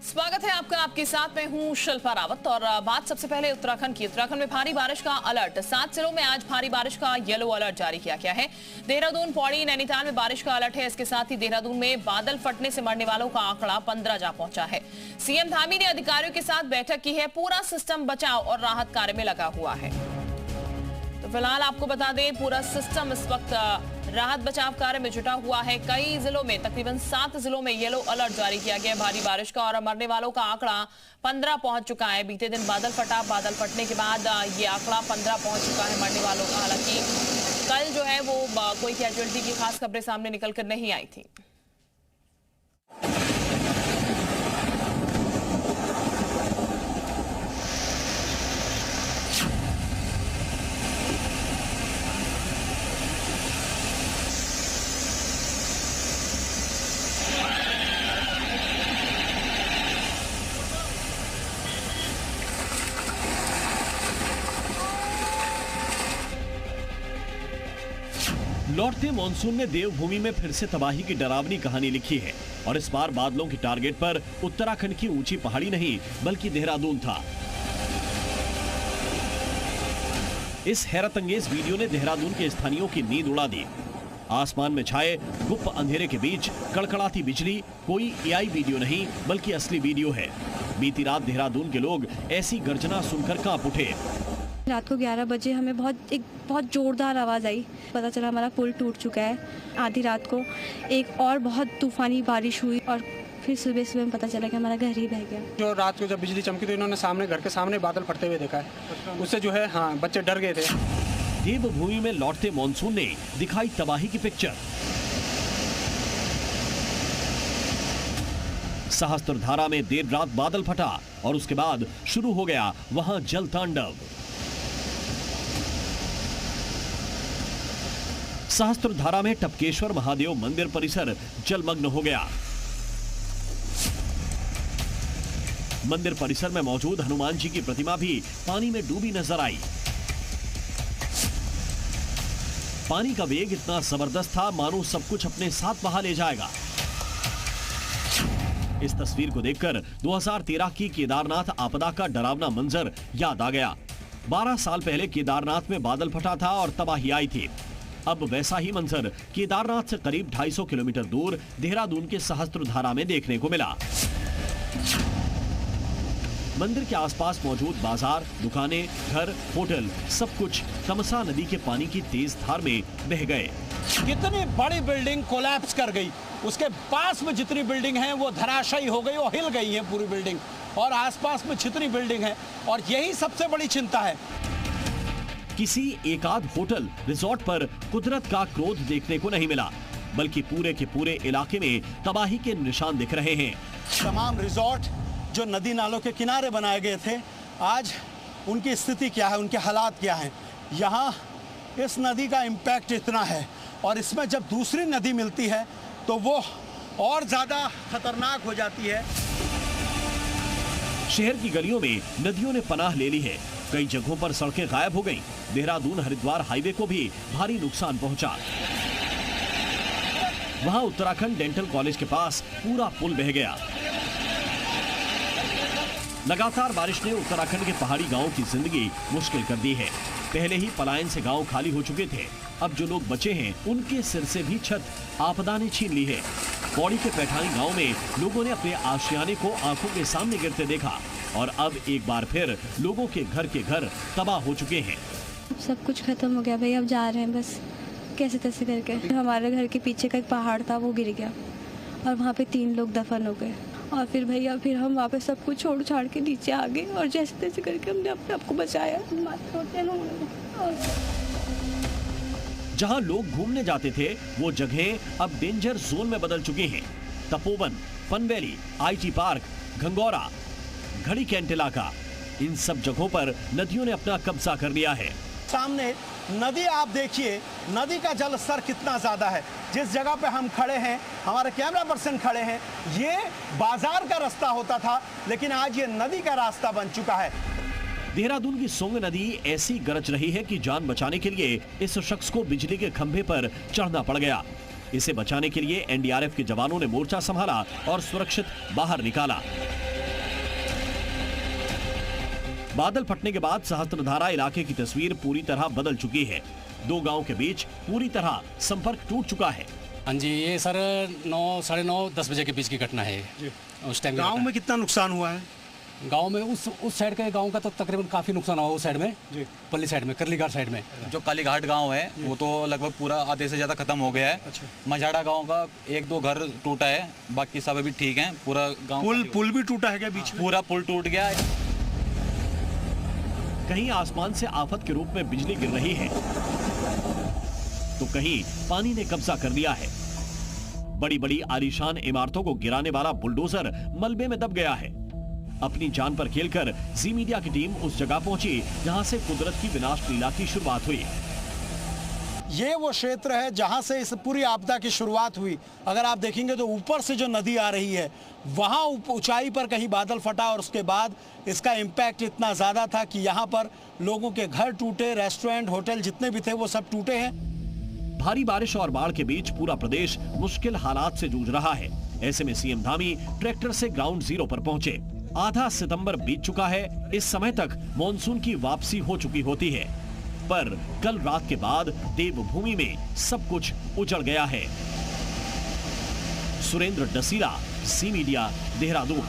स्वागत है आपका। आपके साथ मैं हूं शिल्पा रावत और बात सबसे पहले उत्तराखंड की। उत्तराखंड में भारी बारिश का अलर्ट। 7 जिलों में आज भारी बारिश का येलो अलर्ट जारी किया गया है। देहरादून, पौड़ी, नैनीताल में बारिश का अलर्ट है। इसके साथ ही देहरादून में बादल फटने से मरने वालों का आंकड़ा 15 जा पहुंचा है। सीएम धामी ने अधिकारियों के साथ बैठक की है। पूरा सिस्टम बचाव और राहत कार्य में लगा हुआ है। तो फिलहाल आपको बता दें, पूरा सिस्टम इस वक्त राहत बचाव कार्य में जुटा हुआ है। कई जिलों में, तकरीबन 7 जिलों में येलो अलर्ट जारी किया गया है भारी बारिश का, और मरने वालों का आंकड़ा 15 पहुंच चुका है। बीते दिन बादल फटा, बादल फटने के बाद ये आंकड़ा 15 पहुंच चुका है मरने वालों का। हालांकि कल जो है वो कोई कैजुअलिटी की खास खबरें सामने निकलकर नहीं आई थी। लौटते मॉनसून ने देवभूमि में फिर से तबाही की डरावनी कहानी लिखी है, और इस बार बादलों की टारगेट पर उत्तराखंड की ऊंची पहाड़ी नहीं बल्कि देहरादून था। इस हैरतअंगेज वीडियो ने देहरादून के स्थानियों की नींद उड़ा दी। आसमान में छाए गुप्त अंधेरे के बीच कड़कड़ाती बिजली कोई एआई वीडियो नहीं बल्कि असली वीडियो है। बीती रात देहरादून के लोग ऐसी गर्जना सुनकर कांप उठे। रात को 11 बजे हमें बहुत जोरदार आवाज़ आई। पता चला हमारा पुल टूट चुका है। आधी रात को एक और बहुत तूफानी बारिश हुई और फिर सुबह में पता चला कि हमारा घर ही बह गया। जो रात को जब बिजली चमकी तो इन्होंने सामने घर के सामने बादल फटते हुए देखा है। उससे जो है बच्चे डर गए थे। देवभूमि में लौटते मॉनसून ने दिखाई तबाही की पिक्चर। सहस्त्रधारा में देर रात बादल फटा और उसके बाद शुरू हो गया वहां जल तांडव। सहस्त्रधारा में टपकेश्वर महादेव मंदिर परिसर जलमग्न हो गया। मंदिर परिसर में मौजूद हनुमान जी की प्रतिमा भी पानी में डूबी नजर आई। पानी का वेग इतना जबरदस्त था मानो सब कुछ अपने साथ बहा ले जाएगा। इस तस्वीर को देखकर 2013 की केदारनाथ आपदा का डरावना मंजर याद आ गया। 12 साल पहले केदारनाथ में बादल फटा था और तबाही आई थी। अब वैसा ही मंजर केदारनाथ से करीब 250 किलोमीटर दूर देहरादून के सहस्त्रधारा में देखने को मिला। मंदिर के आसपास मौजूद बाजार, दुकानें, घर, होटल सब कुछ तमसा नदी के पानी की तेज धार में बह गए। कितनी बड़ी बिल्डिंग कोलैप्स कर गई। उसके पास में जितनी बिल्डिंग है वो धराशायी हो गई और हिल गई है पूरी बिल्डिंग, और आसपास में जितनी बिल्डिंग है, और यही सबसे बड़ी चिंता है। किसी एकाध होटल, रिजॉर्ट पर कुदरत का क्रोध देखने को नहीं मिला, बल्कि पूरे के पूरे इलाके में तबाही के निशान दिख रहे हैं। तमाम रिजॉर्ट जो नदी नालों के किनारे बनाए गए थे, आज उनकी स्थिति क्या है, उनके हालात क्या हैं। यहाँ इस नदी का इम्पैक्ट इतना है, और इसमें जब दूसरी नदी मिलती है तो वो और ज्यादा खतरनाक हो जाती है। शहर की गलियों में नदियों ने पनाह ले ली है। कई जगहों पर सड़कें गायब हो गईं। देहरादून हरिद्वार हाईवे को भी भारी नुकसान पहुंचा। वहां उत्तराखंड डेंटल कॉलेज के पास पूरा पुल बह गया। लगातार बारिश ने उत्तराखंड के पहाड़ी गांवों की जिंदगी मुश्किल कर दी है। पहले ही पलायन से गांव खाली हो चुके थे। अब जो लोग बचे हैं उनके सिर से भी छत आपदा ने छीन ली है। पौड़ी के पैठानी गांव में लोगों ने अपने आशियाने को आंखों के सामने गिरते देखा, और अब एक बार फिर लोगों के घर तबाह हो चुके हैं। सब कुछ खत्म हो गया भाई। अब जा रहे हैं बस कैसे तैसे करके। हमारे घर के पीछे का एक पहाड़ था, वो गिर गया और वहाँ पे 3 लोग दफन हो गए। और फिर भैया फिर हम वहाँ पे सब कुछ छोड़ छाड़ के नीचे आ गए, और जैसे तैसे करके हमने अपने आप को बचाया। जहाँ लोग घूमने जाते थे वो जगहें अब डेंजर जोन में बदल चुकी हैं। तपोवन, पनवेली, आईटी पार्क, घंगौरा, घड़ी कैंट इलाका, इन सब जगहों पर नदियों ने अपना कब्जा कर लिया है। सामने नदी आप देखिए, नदी का जल स्तर कितना ज्यादा है। जिस जगह पे हम खड़े हैं, हमारे कैमरा पर्सन खड़े हैं, ये बाजार का रास्ता होता था, लेकिन आज ये नदी का रास्ता बन चुका है। देहरादून की सोंग नदी ऐसी गरज रही है कि जान बचाने के लिए इस शख्स को बिजली के खंभे पर चढ़ना पड़ गया। इसे बचाने के लिए एनडीआरएफ के जवानों ने मोर्चा संभाला और सुरक्षित बाहर निकाला। बादल फटने के बाद सहस्त्रधारा इलाके की तस्वीर पूरी तरह बदल चुकी है। दो गांव के बीच पूरी तरह संपर्क टूट चुका है। हाँ जी, ये सर 9, साढ़े 9, 10 बजे के बीच की घटना है। उस टाइम गांव में कितना नुकसान हुआ है? गांव में उस साइड के गांव का तो तकरीबन काफी नुकसान हुआ। उस साइड में जी, पल्ली साइड में, करलीघाट साइड में। जो कालीघाट गांव है वो तो लगभग पूरा आधे से ज्यादा खत्म हो गया है। अच्छा। मझाड़ा गांव का 1-2 घर टूटा है, बाकी सब अभी ठीक है। पूरा गांव पुल भी टूटा है क्या बीच में? पूरा पुल टूट गया है। कहीं आसमान से आफत के रूप में बिजली गिर रही है तो कहीं पानी ने कब्जा कर लिया है। बड़ी बड़ी आलीशान इमारतों को गिराने वाला बुलडोजर मलबे में दब गया है। अपनी जान पर खेलकर जी मीडिया की टीम उस जगह पहुंची जहां से कुदरत की विनाश लीला की शुरुआत हुई। ये वो क्षेत्र है जहां से इस पूरी आपदा की शुरुआत हुई। अगर आप देखेंगे तो ऊपर से जो नदी आ रही है वहां ऊंचाई पर कहीं बादल फटा और उसके बाद इसका इम्पैक्ट इतना ज्यादा था कि यहां पर लोगों के घर टूटे, रेस्टोरेंट, होटल जितने भी थे वो सब टूटे हैं। भारी बारिश और बाढ़ के बीच पूरा प्रदेश मुश्किल हालात से जूझ रहा है। ऐसे में सीएम धामी ट्रैक्टर से ग्राउंड जीरो पर पहुंचे। आधा सितंबर बीत चुका है। इस समय तक मॉनसून की वापसी हो चुकी होती है, पर कल रात के बाद देवभूमि में सब कुछ उजड़ गया है। सुरेंद्र डसीला, जी मीडिया, देहरादून।